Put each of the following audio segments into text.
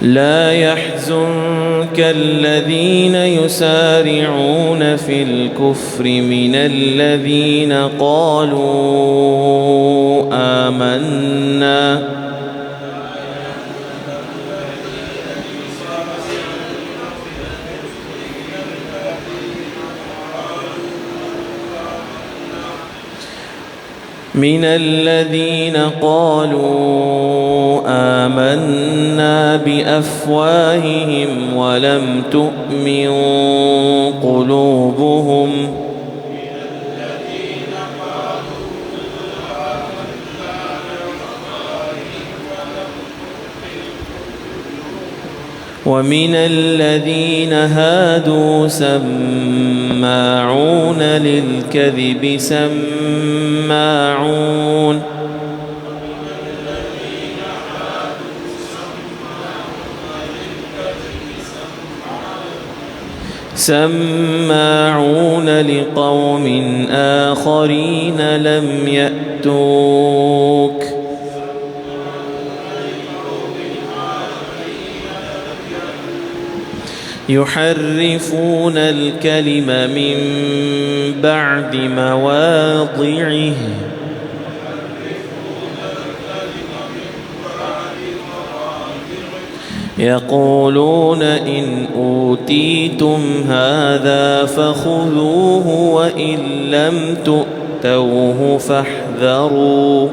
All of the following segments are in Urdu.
لا يحزنك الذين يسارعون في الكفر من الذين قالوا آمنا بأفواههم ولم تؤمن قلوبهم ومن الذين هادوا سماعون للكذب سماعون لقوم آخرين لم يأتوك يحرفون الكلم من بعد مواضعه يقولون إن أوتيتم هذا فخذوه وإن لم تؤتوه فاحذروا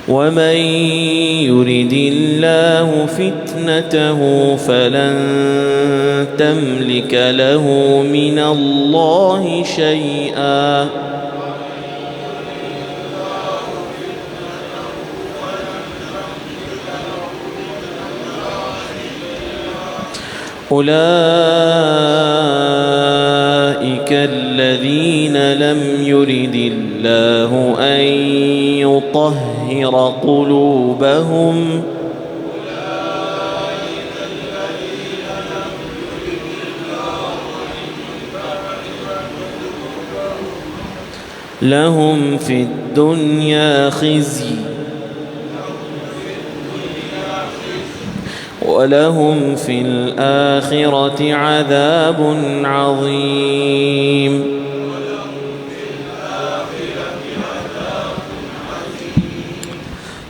ومن يرد الله فتنته فلن تملك له من الله شيئا أولئك الذين لم يرد الله أن يطهر قلوبهم لهم في الدنيا خزي ولهم في الآخرة عذاب عظيم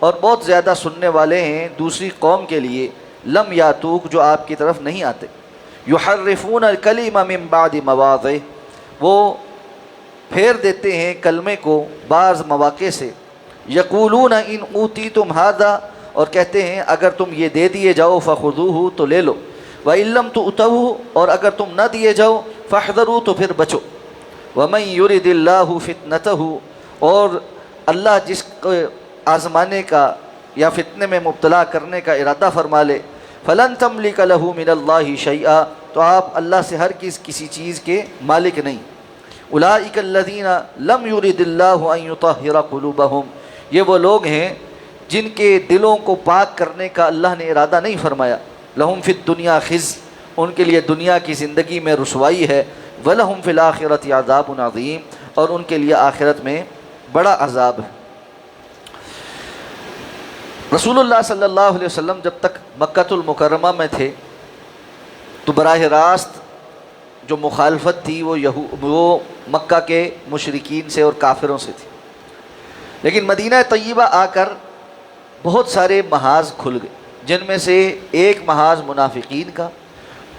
اور بہت زیادہ سننے والے ہیں دوسری قوم کے لیے، لم یاتوک جو آپ کی طرف نہیں آتے، یحرفون الکلم من بعد مواضع وہ پھیر دیتے ہیں کلمے کو بعض مواقع سے، یقولون ان اوتیتم ھذا اور کہتے ہیں اگر تم یہ دے دیے جاؤ فخذوہ تو لے لو، وَإِن لَّمْ تُؤْتَوْهُ اور اگر تم نہ دیے جاؤ فاحذروا تو پھر بچو، وَمَن يُرِدِ اللَّهُ فِتْنَتَهُ اور اللہ جس کو آزمانے کا یا فتنے میں مبتلا کرنے کا ارادہ فرما لے، فَلَن تَمْلِكَ لَهُ مِنَ اللَّهِ شَيْئًا تو آپ اللہ سے ہرگز کسی چیز کے مالک نہیں۔ أُولَٰئِكَ الَّذِينَ لَمْ يُرِدِ اللَّهُ أَن يُطَهِّرَ قُلُوبَهُمْ یہ وہ لوگ ہیں جن کے دلوں کو پاک کرنے کا اللہ نے ارادہ نہیں فرمایا، لہم فی الدنیا خزی ان کے لیے دنیا کی زندگی میں رسوائی ہے، ولہم فی الآخرۃ عذاب عظیم اور ان کے لیے آخرت میں بڑا عذاب ہے۔ رسول اللہ صلی اللہ علیہ وسلم جب تک مکۃ المکرمہ میں تھے تو براہ راست جو مخالفت تھی وہ مکہ کے مشرکین سے اور کافروں سے تھی، لیکن مدینہ طیبہ آ کر بہت سارے محاذ کھل گئے، جن میں سے ایک محاذ منافقین کا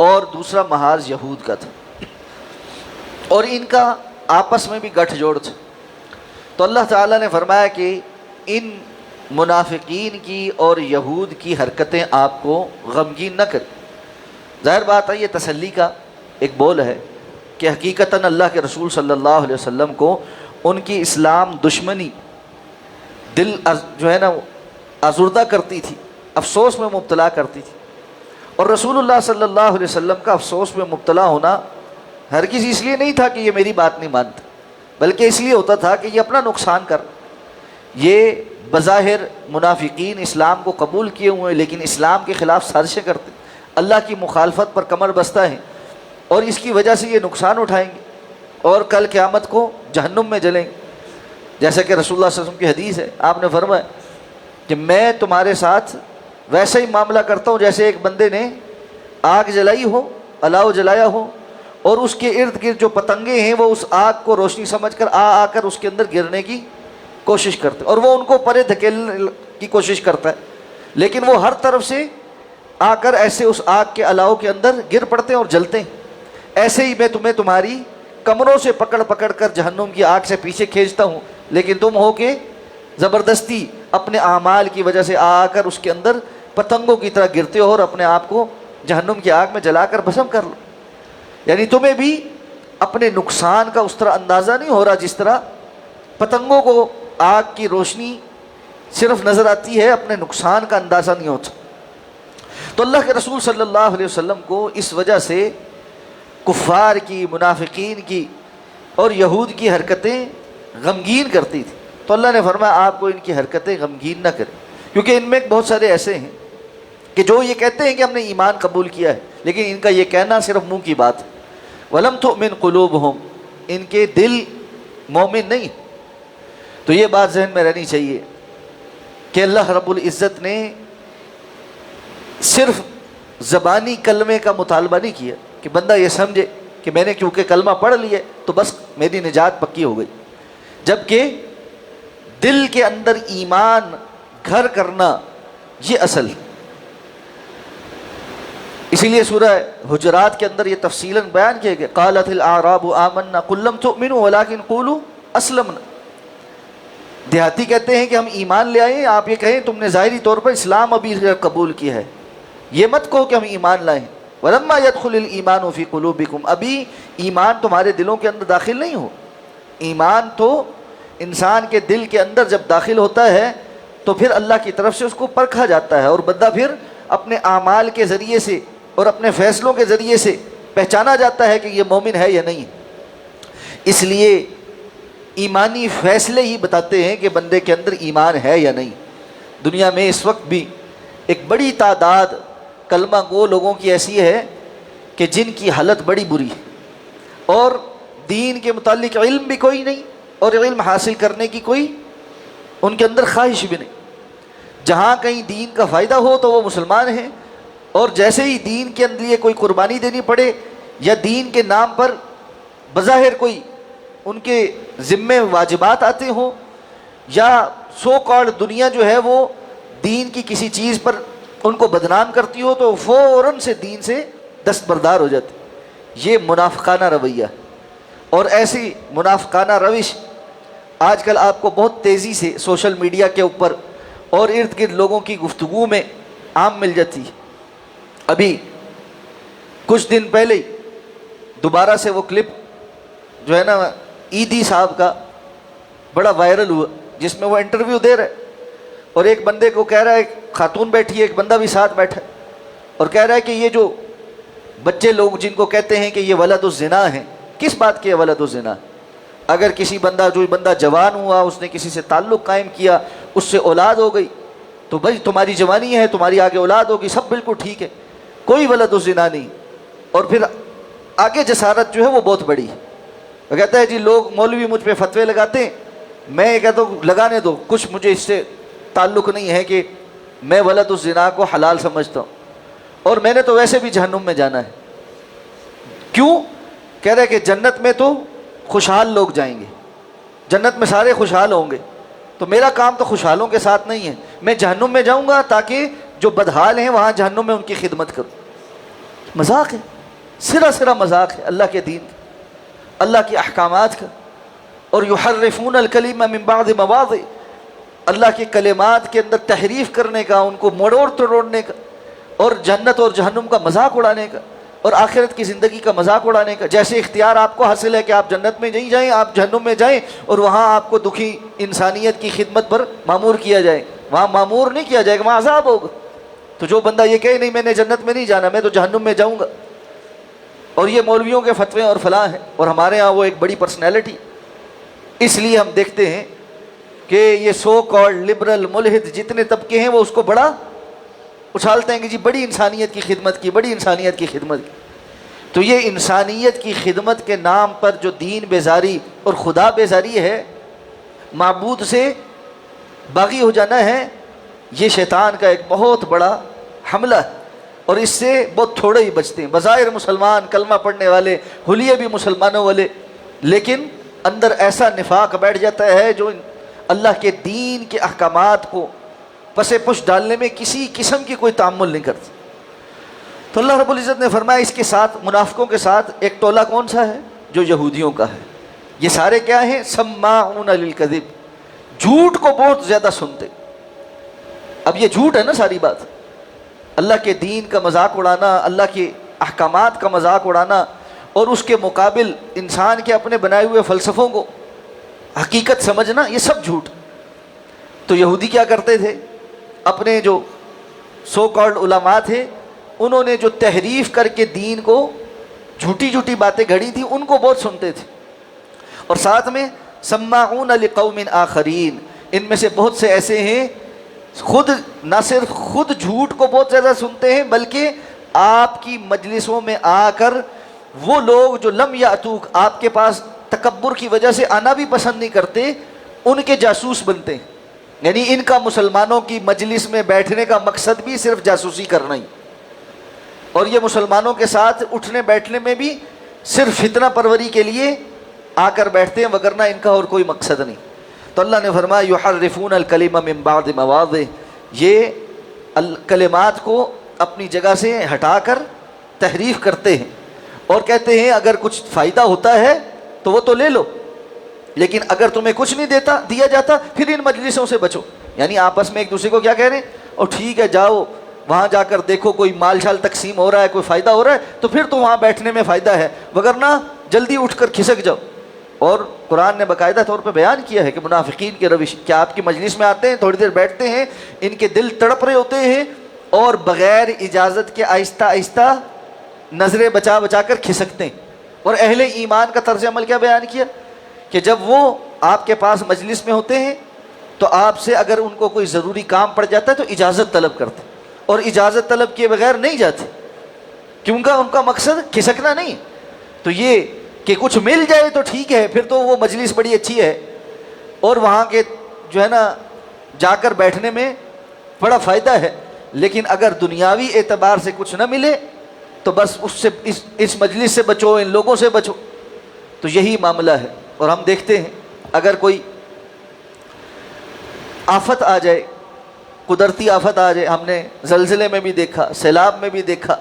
اور دوسرا محاذ یہود کا تھا، اور ان کا آپس میں بھی گٹھ جوڑ تھا۔ تو اللہ تعالیٰ نے فرمایا کہ ان منافقین کی اور یہود کی حرکتیں آپ کو غمگین نہ کریں۔ ظاہر بات ہے یہ تسلی کا ایک بول ہے کہ حقیقتاً اللہ کے رسول صلی اللہ علیہ وسلم کو ان کی اسلام دشمنی دل جو ہے نا آزردہ کرتی تھی، افسوس میں مبتلا کرتی تھی، اور رسول اللہ صلی اللہ علیہ وسلم کا افسوس میں مبتلا ہونا ہرگز اس لیے نہیں تھا کہ یہ میری بات نہیں مانتا، بلکہ اس لیے ہوتا تھا کہ یہ اپنا نقصان کر، یہ بظاہر منافقین اسلام کو قبول کیے ہوئے لیکن اسلام کے خلاف سازشیں کرتے، اللہ کی مخالفت پر کمر بستہ ہیں، اور اس کی وجہ سے یہ نقصان اٹھائیں گے اور کل قیامت کو جہنم میں جلیں گے۔ جیسا کہ رسول اللہ صلی اللہ علیہ وسلم کی حدیث ہے، آپ نے فرمایا کہ میں تمہارے ساتھ ویسا ہی معاملہ کرتا ہوں جیسے ایک بندے نے آگ جلائی ہو، الاؤ جلایا ہو، اور اس کے ارد گرد جو پتنگے ہیں وہ اس آگ کو روشنی سمجھ کر آ کر اس کے اندر گرنے کی کوشش کرتے، اور وہ ان کو پرے دھکیلنے کی کوشش کرتا ہے، لیکن وہ ہر طرف سے آ کر ایسے اس آگ کے الاؤ کے اندر گر پڑتے ہیں اور جلتے ہیں۔ ایسے ہی میں تمہیں تمہاری کمروں سے پکڑ پکڑ کر جہنم کی آگ سے پیچھے کھینچتا ہوں، لیکن تم ہو کہ زبردستی اپنے اعمال کی وجہ سے آ کر اس کے اندر پتنگوں کی طرح گرتے ہو اور اپنے آپ کو جہنم کی آگ میں جلا کر بھسم کر لو۔ یعنی تمہیں بھی اپنے نقصان کا اس طرح اندازہ نہیں ہو رہا جس طرح پتنگوں کو آگ کی روشنی صرف نظر آتی ہے، اپنے نقصان کا اندازہ نہیں ہوتا۔ تو اللہ کے رسول صلی اللہ علیہ وسلم کو اس وجہ سے کفار کی، منافقین کی اور یہود کی حرکتیں غمگین کرتی تھی، تو اللہ نے فرمایا آپ کو ان کی حرکتیں غمگین نہ کریں، کیونکہ ان میں بہت سارے ایسے ہیں کہ جو یہ کہتے ہیں کہ ہم نے ایمان قبول کیا ہے، لیکن ان کا یہ کہنا صرف منہ کی بات ہے۔ وَلَمْ تُؤْمِنْ قُلُوبُهُمْ ان کے دل مومن نہیں۔ تو یہ بات ذہن میں رہنی چاہیے کہ اللہ رب العزت نے صرف زبانی کلمے کا مطالبہ نہیں کیا کہ بندہ یہ سمجھے کہ میں نے کیونکہ کلمہ پڑھ لیا تو بس میری نجات پکی ہو گئی، جبکہ دل کے اندر ایمان گھر کرنا یہ اصل ہے۔ اسی لیے سورہ حجرات کے اندر یہ تفصیلاً بیان کیا گیا، قالت الاعراب آمنا قل لم تؤمنوا ولکن قولوا اسلمنا۔ دیہاتی کہتے ہیں کہ ہم ایمان لے آئے، آپ یہ کہیں تم نے ظاہری طور پر اسلام ابھی قبول کیا ہے، یہ مت کہو کہ ہم ایمان لائیں۔ ولما يدخل الايمان في قلوبكم ابھی ایمان تمہارے دلوں کے اندر داخل نہیں ہو۔ ایمان تو انسان کے دل کے اندر جب داخل ہوتا ہے تو پھر اللہ کی طرف سے اس کو پرکھا جاتا ہے، اور بندہ پھر اپنے اعمال کے ذریعے سے اور اپنے فیصلوں کے ذریعے سے پہچانا جاتا ہے کہ یہ مومن ہے یا نہیں۔ اس لیے ایمانی فیصلے ہی بتاتے ہیں کہ بندے کے اندر ایمان ہے یا نہیں۔ دنیا میں اس وقت بھی ایک بڑی تعداد کلمہ گو لوگوں کی ایسی ہے کہ جن کی حالت بڑی بری ہے، اور دین کے متعلق علم بھی کوئی نہیں، اور علم حاصل کرنے کی کوئی ان کے اندر خواہش بھی نہیں۔ جہاں کہیں دین کا فائدہ ہو تو وہ مسلمان ہیں، اور جیسے ہی دین کے لیے کوئی قربانی دینی پڑے یا دین کے نام پر بظاہر کوئی ان کے ذمے واجبات آتے ہوں، یا سو کال دنیا جو ہے وہ دین کی کسی چیز پر ان کو بدنام کرتی ہو تو فوراً سے دین سے دستبردار ہو جاتی. یہ منافقانہ رویہ. اور ایسی منافقانہ روش آج کل آپ کو بہت تیزی سے سوشل میڈیا کے اوپر اور ارد گرد لوگوں کی گفتگو میں عام مل جاتی ہے. ابھی کچھ دن پہلے ہی دوبارہ سے وہ کلپ جو ہے نا عیدی صاحب کا بڑا وائرل ہوا، جس میں وہ انٹرویو دے رہے اور ایک بندے کو کہہ رہا ہے، ایک خاتون بیٹھی ہے، ایک بندہ بھی ساتھ بیٹھا ہے، اور کہہ رہا ہے کہ یہ جو بچے لوگ جن کو کہتے ہیں کہ یہ ولد الزنا ہیں، کس بات کے ولد الزنا؟ اگر کسی بندہ جوان ہوا، اس نے کسی سے تعلق قائم کیا، اس سے اولاد ہو گئی تو بھائی تمہاری جوانی ہے، تمہاری آگے اولاد ہوگی، سب بالکل ٹھیک ہے، کوئی ولد الزنا نہیں. اور پھر آگے جسارت جو ہے وہ بہت بڑی ہے. وہ کہتا ہے جی لوگ مولوی مجھ پہ فتوے لگاتے ہیں، میں یہ کہتا ہوں لگانے دو، کچھ مجھے اس سے تعلق نہیں ہے کہ میں ولد الزنا کو حلال سمجھتا ہوں، اور میں نے تو ویسے بھی جہنم میں جانا ہے. کیوں؟ کہہ رہے کہ جنت میں تو خوشحال لوگ جائیں گے، جنت میں سارے خوشحال ہوں گے، تو میرا کام تو خوشحالوں کے ساتھ نہیں ہے، میں جہنم میں جاؤں گا تاکہ جو بدحال ہیں وہاں جہنم میں ان کی خدمت کروں. مذاق ہے، سرا مذاق ہے اللہ کے دین کا، اللہ کے احکامات کا. اور یحرفون الکلم من بعد مواضع، اللہ کے کلمات کے اندر تحریف کرنے کا، ان کو مڑوڑ توڑنے کا، اور جنت اور جہنم کا مذاق اڑانے کا، اور آخرت کی زندگی کا مذاق اڑانے کا. جیسے اختیار آپ کو حاصل ہے کہ آپ جنت میں نہیں جائیں، آپ جہنم میں جائیں اور وہاں آپ کو دکھی انسانیت کی خدمت پر معمور کیا جائے. وہاں معمور نہیں کیا جائے گا، وہاں عذاب ہوگا. تو جو بندہ یہ کہے نہیں میں نے جنت میں نہیں جانا، میں تو جہنم میں جاؤں گا، اور یہ مولویوں کے فتوے اور فلاں ہیں، اور ہمارے ہاں وہ ایک بڑی پرسنالٹی. اس لیے ہم دیکھتے ہیں کہ یہ سو کالڈ لبرل ملحد جتنے طبقے ہیں وہ اس کو بڑا اچھالتے ہیں کہ جی بڑی انسانیت کی خدمت کی، بڑی انسانیت کی خدمت کی. تو یہ انسانیت کی خدمت کے نام پر جو دین بیزاری اور خدا بیزاری ہے، معبود سے باغی ہو جانا ہے، یہ شیطان کا ایک بہت بڑا حملہ ہے. اور اس سے بہت تھوڑے ہی بچتے ہیں. بظاہر مسلمان، کلمہ پڑھنے والے، حلیے بھی مسلمانوں والے، لیکن اندر ایسا نفاق بیٹھ جاتا ہے جو اللہ کے دین کے احکامات کو پس پش ڈالنے میں کسی قسم کی کوئی تعامل نہیں کرتا. تو اللہ رب العزت نے فرمایا اس کے ساتھ، منافقوں کے ساتھ ایک ٹولہ کون سا ہے؟ جو یہودیوں کا ہے. یہ سارے کیا ہیں؟ سماعون للکذب، جھوٹ کو بہت زیادہ سنتے. اب یہ جھوٹ ہے نا ساری بات، اللہ کے دین کا مذاق اڑانا، اللہ کے احکامات کا مذاق اڑانا، اور اس کے مقابل انسان کے اپنے بنائے ہوئے فلسفوں کو حقیقت سمجھنا، یہ سب جھوٹ. تو یہودی کیا کرتے تھے؟ اپنے جو سو کالڈ علماء تھے، انہوں نے جو تحریف کر کے دین کو جھوٹی باتیں گھڑی تھی ان کو بہت سنتے تھے. اور ساتھ میں سماعون لقوم آخرین، ان میں سے بہت سے ایسے ہیں خود نہ صرف خود جھوٹ کو بہت زیادہ سنتے ہیں، بلکہ آپ کی مجلسوں میں آ کر وہ لوگ جو لم یاتوک، آپ کے پاس تکبر کی وجہ سے آنا بھی پسند نہیں کرتے، ان کے جاسوس بنتے ہیں. یعنی ان کا مسلمانوں کی مجلس میں بیٹھنے کا مقصد بھی صرف جاسوسی کرنا ہی، اور یہ مسلمانوں کے ساتھ اٹھنے بیٹھنے میں بھی صرف فتنہ پروری کے لیے آ کر بیٹھتے ہیں، وگرنہ ان کا اور کوئی مقصد نہیں. تو اللہ نے فرمایا یحرفون الکلم من بعد مواضع، یہ کلمات کو اپنی جگہ سے ہٹا کر تحریف کرتے ہیں، اور کہتے ہیں اگر کچھ فائدہ ہوتا ہے تو وہ تو لے لو، لیکن اگر تمہیں کچھ نہیں دیا جاتا پھر ان مجلسوں سے بچو. یعنی آپس میں ایک دوسرے کو کیا کہہ رہے ہیں؟ اور ٹھیک ہے جاؤ وہاں جا کر دیکھو کوئی مال شال تقسیم ہو رہا ہے، کوئی فائدہ ہو رہا ہے تو پھر تو وہاں بیٹھنے میں فائدہ ہے، وگرنہ جلدی اٹھ کر کھسک جاؤ. اور قرآن نے باقاعدہ طور پہ بیان کیا ہے کہ منافقین کی روش کیا، آپ کی مجلس میں آتے ہیں، تھوڑی دیر بیٹھتے ہیں، ان کے دل تڑپ رہے ہوتے ہیں، اور بغیر اجازت کے آہستہ آہستہ نظریں بچا کر کھسکتے ہیں. اور اہل ایمان کا طرز عمل کیا بیان کیا کہ جب وہ آپ کے پاس مجلس میں ہوتے ہیں تو آپ سے اگر ان کو کوئی ضروری کام پڑ جاتا ہے تو اجازت طلب کرتے، اور اجازت طلب کیے بغیر نہیں جاتے، کیونکہ ان کا مقصد کھسکنا نہیں. تو یہ کہ کچھ مل جائے تو ٹھیک ہے، پھر تو وہ مجلس بڑی اچھی ہے، اور وہاں کے جو ہے نا جا کر بیٹھنے میں بڑا فائدہ ہے، لیکن اگر دنیاوی اعتبار سے کچھ نہ ملے تو بس اس مجلس سے بچو، ان لوگوں سے بچو. تو یہی معاملہ ہے. اور ہم دیکھتے ہیں اگر کوئی آفت آ جائے، قدرتی آفت آ جائے، ہم نے زلزلے میں بھی دیکھا، سیلاب میں بھی دیکھا،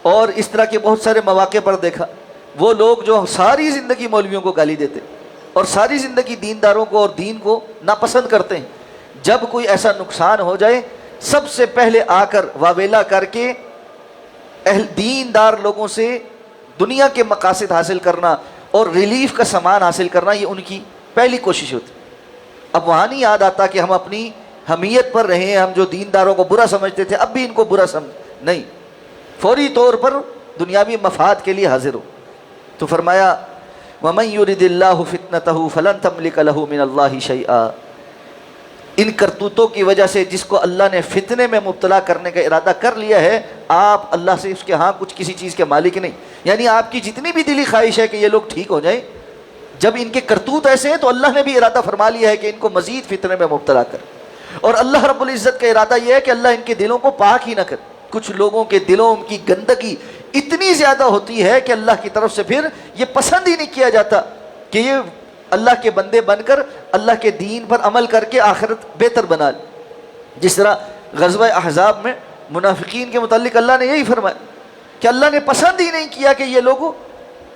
اور اس طرح کے بہت سارے مواقع پر دیکھا، وہ لوگ جو ساری زندگی مولویوں کو گالی دیتے اور ساری زندگی دینداروں کو اور دین کو ناپسند کرتے ہیں، جب کوئی ایسا نقصان ہو جائے سب سے پہلے آ کر واویلا کر کے اہل دیندار لوگوں سے دنیا کے مقاصد حاصل کرنا اور ریلیف کا سامان حاصل کرنا، یہ ان کی پہلی کوشش ہوتی۔ اب وہاں نہیں یاد آتا کہ ہم اپنی حمیت پر رہیں، ہم جو دینداروں کو برا سمجھتے تھے اب بھی ان کو برا سمجھ نہیں، فوری طور پر دنیاوی مفاد کے لیے حاضر ہو۔ تو فرمایا وَمَن يُرِدِ اللَّهُ فِتْنَتَهُ فَلَن تَمْلِكَ لَهُ مِنَ اللَّهِ شَيْئًا، ان کرتوتوں کی وجہ سے جس کو اللہ نے فتنے میں مبتلا کرنے کا ارادہ کر لیا ہے، آپ اللہ سے اس کے ہاں کچھ کسی چیز کے مالک نہیں۔ یعنی آپ کی جتنی بھی دلی خواہش ہے کہ یہ لوگ ٹھیک ہو جائیں، جب ان کے کرتوت ایسے ہیں تو اللہ نے بھی ارادہ فرما لیا ہے کہ ان کو مزید فتنے میں مبتلا کر، اور اللہ رب العزت کا ارادہ یہ ہے کہ اللہ ان کے دلوں کو پاک ہی نہ کر۔ کچھ لوگوں کے دلوں کی گندگی اتنی زیادہ ہوتی ہے کہ اللہ کی طرف سے پھر یہ پسند ہی نہیں کیا جاتا کہ یہ اللہ کے بندے بن کر اللہ کے دین پر عمل کر کے آخرت بہتر بنا لے۔ جس طرح غزوہ احزاب میں منافقین کے متعلق اللہ نے یہی فرمایا کہ اللہ نے پسند ہی نہیں کیا کہ یہ لوگ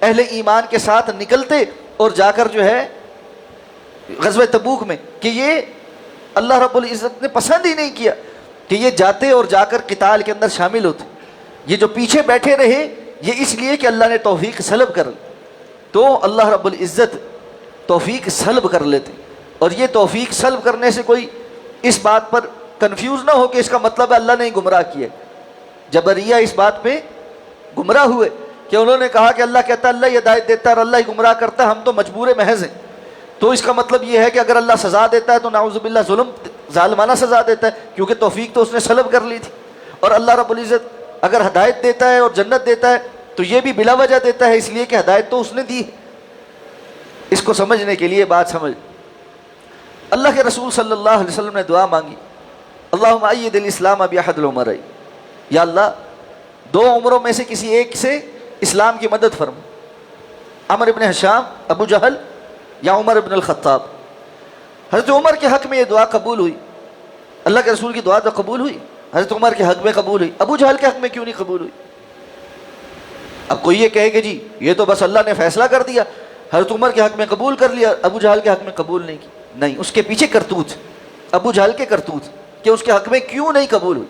اہل ایمان کے ساتھ نکلتے اور جا کر جو ہے غزوہ تبوک میں، کہ یہ اللہ رب العزت نے پسند ہی نہیں کیا کہ یہ جاتے اور جا کر قتال کے اندر شامل ہوتے۔ یہ جو پیچھے بیٹھے رہے یہ اس لیے کہ اللہ نے توفیق سلب کر لی، تو اللہ رب العزت توفیق سلب کر لیتے، اور یہ توفیق سلب کرنے سے کوئی اس بات پر کنفیوز نہ ہو کہ اس کا مطلب ہے اللہ نے ہی گمراہ کیا۔ جبریہ اس بات پہ گمراہ ہوئے کہ انہوں نے کہا کہ اللہ کہتا ہے اللہ ہدایت دیتا ہے اور اللہ ہی گمراہ کرتا ہے، ہم تو مجبور محض ہیں، تو اس کا مطلب یہ ہے کہ اگر اللہ سزا دیتا ہے تو نعوذ باللہ ظالمانہ سزا دیتا ہے، کیونکہ توفیق تو اس نے سلب کر لی تھی۔ اور اللہ رب العزت اگر ہدایت دیتا ہے اور جنت دیتا ہے تو یہ بھی بلا وجہ دیتا ہے، اس لیے کہ ہدایت تو اس نے دی ہے۔ اس کو سمجھنے کے لیے بات سمجھ، اللہ کے رسول صلی اللہ علیہ وسلم نے دعا مانگی، اللہم اید الاسلام باحد العمرین، یا اللہ دو عمروں میں سے کسی ایک سے اسلام کی مدد فرما، عمر ابن ہشام ابو جہل یا عمر ابن الخطاب۔ حضرت عمر کے حق میں یہ دعا قبول ہوئی، اللہ کے رسول کی دعا تو قبول ہوئی، حضرت عمر کے حق میں قبول ہوئی، ابو جہل کے حق میں کیوں نہیں قبول ہوئی؟ اب کوئی یہ کہے کہ جی یہ تو بس اللہ نے فیصلہ کر دیا، حضرت عمر کے حق میں قبول کر لیا، ابو جہل کے حق میں قبول نہیں کی۔ نہیں، اس کے پیچھے کرتوت، ابو جہل کے کرتوت کہ اس کے حق میں کیوں نہیں قبول ہوئی۔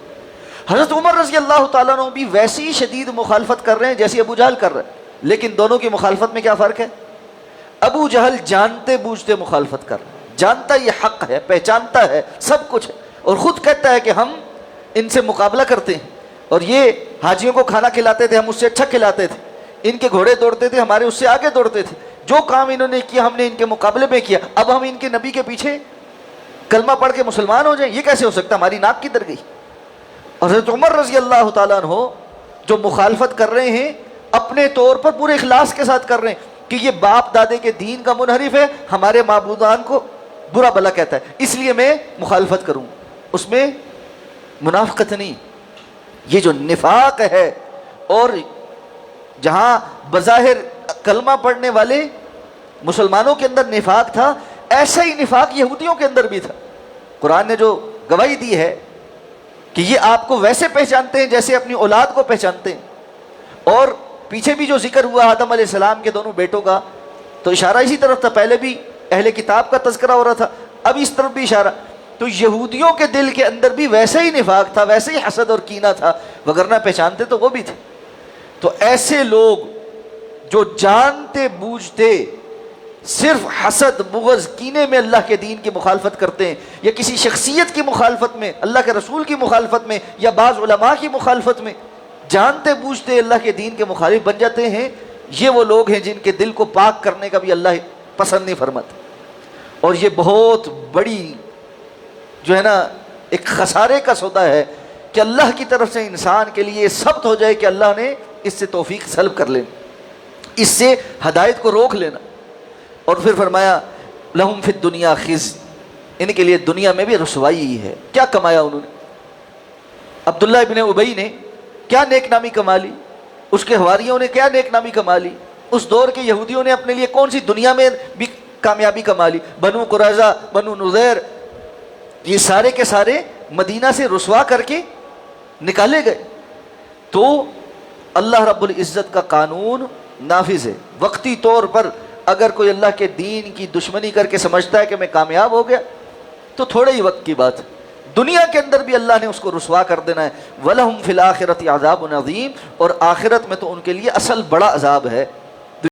حضرت عمر رضی اللہ تعالیٰ عنہ بھی ویسی شدید مخالفت کر رہے ہیں جیسی ابو جہل کر رہے ہیں، لیکن دونوں کی مخالفت میں کیا فرق ہے؟ ابو جہل جانتے بوجھتے مخالفت کر رہے ہیں، جانتا یہ حق ہے، پہچانتا ہے سب کچھ ہے، اور خود کہتا ہے کہ ہم ان سے مقابلہ کرتے ہیں، اور یہ حاجیوں کو کھانا کھلاتے تھے، ہم اس سے اچھا کھلاتے تھے، ان کے گھوڑے دوڑتے تھے، ہمارے اس سے آگے دوڑتے تھے، جو کام انہوں نے کیا ہم نے ان کے مقابلے میں کیا، اب ہم ان کے نبی کے پیچھے کلمہ پڑھ کے مسلمان ہو جائیں، یہ کیسے ہو سکتا؟ ہماری ناک کدھر گئی؟ اور حضرت عمر رضی اللہ تعالیٰ عنہ جو مخالفت کر رہے ہیں اپنے طور پر پورے اخلاص کے ساتھ کر رہے ہیں کہ یہ باپ دادے کے دین کا منحرف ہے، ہمارے معبودان کو برا بھلا کہتا ہے، اس لیے میں مخالفت کروں، اس میں منافقت نہیں، یہ جو نفاق ہے، اور جہاں بظاہر کلمہ پڑھنے والے مسلمانوں کے اندر نفاق تھا، ایسا ہی نفاق یہودیوں کے اندر بھی تھا۔ قرآن نے جو گواہی دی ہے کہ یہ آپ کو ویسے پہچانتے ہیں جیسے اپنی اولاد کو پہچانتے ہیں، اور پیچھے بھی جو ذکر ہوا آدم علیہ السلام کے دونوں بیٹوں کا تو اشارہ اسی طرف تھا، پہلے بھی اہل کتاب کا تذکرہ ہو رہا تھا، اب اس طرف بھی اشارہ، تو یہودیوں کے دل کے اندر بھی ویسے ہی نفاق تھا، ویسے ہی حسد اور کینہ تھا، وگرنہ پہچانتے تو وہ بھی تھے۔ تو ایسے لوگ جو جانتے بوجھتے صرف حسد بغض کینے میں اللہ کے دین کی مخالفت کرتے ہیں، یا کسی شخصیت کی مخالفت میں، اللہ کے رسول کی مخالفت میں، یا بعض علماء کی مخالفت میں جانتے بوجھتے اللہ کے دین کے مخالف بن جاتے ہیں، یہ وہ لوگ ہیں جن کے دل کو پاک کرنے کا بھی اللہ پسند نہیں فرماتا۔ اور یہ بہت بڑی جو ہے نا ایک خسارے کا سودا ہے کہ اللہ کی طرف سے انسان کے لیے ثبت ہو جائے کہ اللہ نے اس سے توفیق سلب کر لینا، اس سے ہدایت کو روک لینا۔ اور پھر فرمایا لہم فی الدنیا خزی، ان کے لیے دنیا میں بھی رسوائی ہی ہے۔ کیا کمایا انہوں نے؟ عبداللہ ابن ابی نے کیا نیک نامی کما لی، اس کے حواریوں نے کیا نیک نامی کما لی، اس دور کے یہودیوں نے اپنے لیے کون سی دنیا میں بھی کامیابی کما لی، بنو قریظہ، بنو نذیر، یہ سارے کے سارے مدینہ سے رسوا کر کے نکالے گئے۔ تو اللہ رب العزت کا قانون نافذ ہے۔ وقتی طور پر اگر کوئی اللہ کے دین کی دشمنی کر کے سمجھتا ہے کہ میں کامیاب ہو گیا تو تھوڑے ہی وقت کی بات ہے، دنیا کے اندر بھی اللہ نے اس کو رسوا کر دینا ہے۔ وَلَهُمْ فِي الْآخِرَةِ عَذَابٌ عَظِيمٌ، اور آخرت میں تو ان کے لیے اصل بڑا عذاب ہے۔